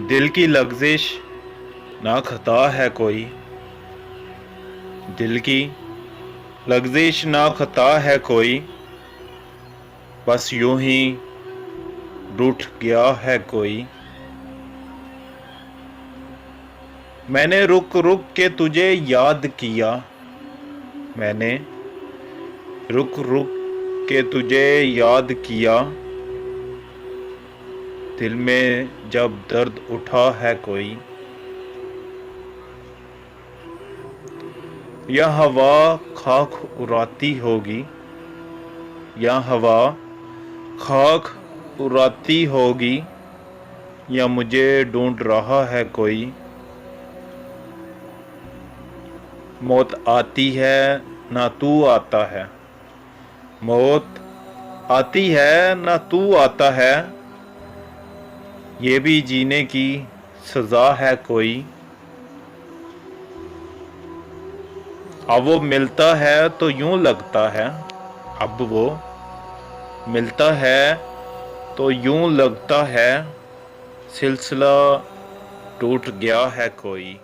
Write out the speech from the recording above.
दिल की लग़ज़िश ना खता है कोई, दिल की लग़ज़िश ना खता है कोई, बस यूं ही रूठ गया है कोई। मैंने रुक रुक के तुझे याद किया, मैंने रुक रुक के तुझे याद किया, दिल में जब दर्द उठा है कोई। या हवा खाक उड़ाती होगी, या हवा खाक उड़ाती होगी, या मुझे ढूंढ रहा है कोई। मौत आती है ना तू आता है, मौत आती है ना तू आता है, ये भी जीने की सज़ा है कोई। अब वो मिलता है तो यूं लगता है, अब वो मिलता है तो यूं लगता है, सिलसिला टूट गया है कोई।